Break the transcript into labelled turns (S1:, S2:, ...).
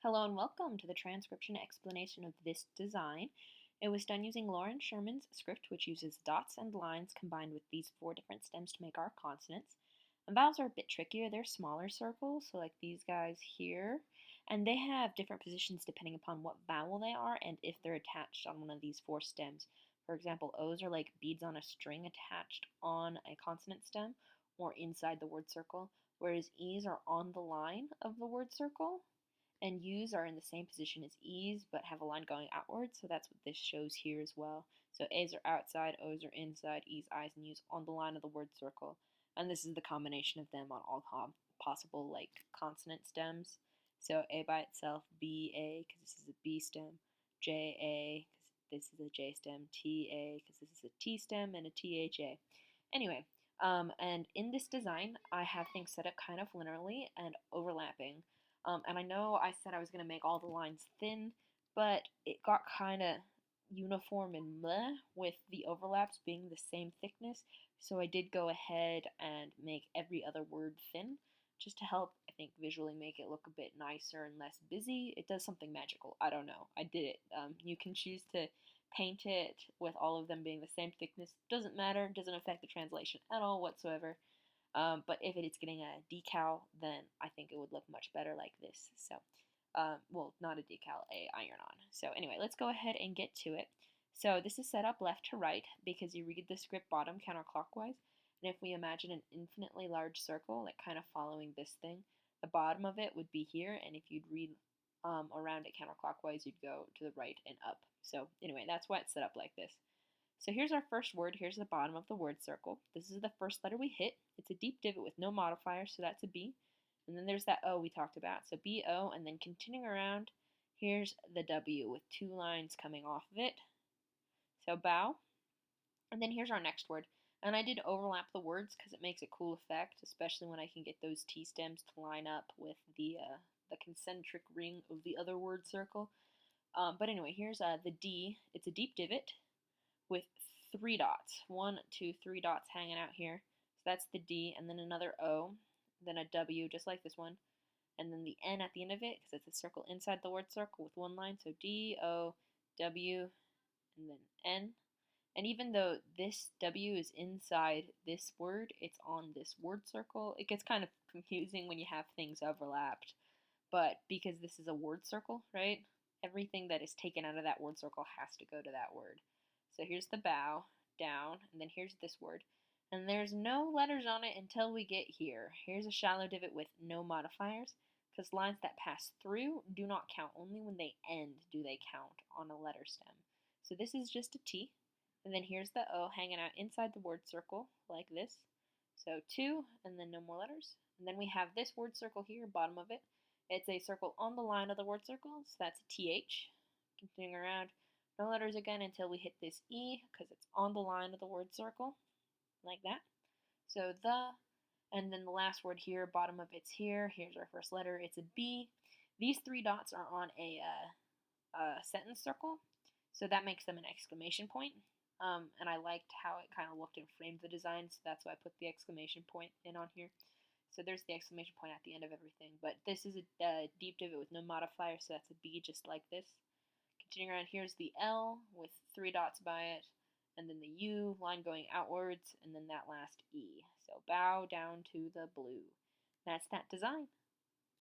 S1: Hello and welcome to the transcription explanation of this design. It was done using Loren Sherman's script, which uses dots and lines combined with these 4 different stems to make our consonants. And vowels are a bit trickier. They're smaller circles, so like these guys here. And they have different positions depending upon what vowel they are and if they're attached on one of these 4 stems. For example, O's are like beads on a string attached on a consonant stem or inside the word circle, whereas E's are on the line of the word circle. And U's are in the same position as E's but have a line going outward, so that's what this shows here as well. So A's are outside, O's are inside, E's, I's, and U's on the line of the word circle. And this is the combination of them on all possible like consonant stems. So A by itself, B, A, because this is a B stem, J, A, because this is a J stem, T, A, because this is a T stem, and a T, H, A. Anyway, and in this design, I have things set up kind of linearly and overlapping. And I know I said I was going to make all the lines thin, but it got kind of uniform and meh with the overlaps being the same thickness. So I did go ahead and make every other word thin just to help, I think, visually make it look a bit nicer and less busy. It does something magical. I don't know. I did it. You can choose to paint it with all of them being the same thickness. Doesn't matter. Doesn't affect the translation at all whatsoever. But if it is getting a decal, then I think it would look much better like this. So, well, not a decal, a iron-on. So anyway, let's go ahead and get to it. So this is set up left to right because you read the script bottom counterclockwise. And if we imagine an infinitely large circle, like kind of following this thing, the bottom of it would be here. And if you'd read around it counterclockwise, you'd go to the right and up. So anyway, that's why it's set up like this. So here's our first word. Here's the bottom of the word circle. This is the first letter we hit. It's a deep divot with no modifier, so that's a B. And then there's that O we talked about. So B-O, and then continuing around, here's the W with 2 lines coming off of it. So bow. And then here's our next word. And I did overlap the words because it makes a cool effect, especially when I can get those T stems to line up with the concentric ring of the other word circle. But anyway, here's the D. It's a deep divot with 3 dots. 1, 2, 3 dots hanging out here. So that's the D, and then another O, then a W, just like this one, and then the N at the end of it, because it's a circle inside the word circle with 1 line. So D, O, W, and then N. And even though this W is inside this word, it's on this word circle. It gets kind of confusing when you have things overlapped. But because this is a word circle, right? Everything that is taken out of that word circle has to go to that word. So here's the bow, down, and then here's this word. And there's no letters on it until we get here. Here's a shallow divot with no modifiers, because lines that pass through do not count. Only when they end do they count on a letter stem. So this is just a T. And then here's the O hanging out inside the word circle, like this. So 2, and then no more letters. And then we have this word circle here, bottom of it. It's a circle on the line of the word circle, so that's a TH. Continuing around, no letters again until we hit this E, because it's on the line of the word circle, like that. So the, and then the last word here, bottom of it's here. Here's our first letter. It's a B. These 3 dots are on a sentence circle, so that makes them an exclamation point. And I liked how it kind of looked and framed the design, so that's why I put the exclamation point in on here. So there's the exclamation point at the end of everything. But this is a deep divot with no modifier, so that's a B just like this. Continuing around, here's the L with 3 dots by it, and then the U, line going outwards, and then that last E. So bow down to the blue. That's that design.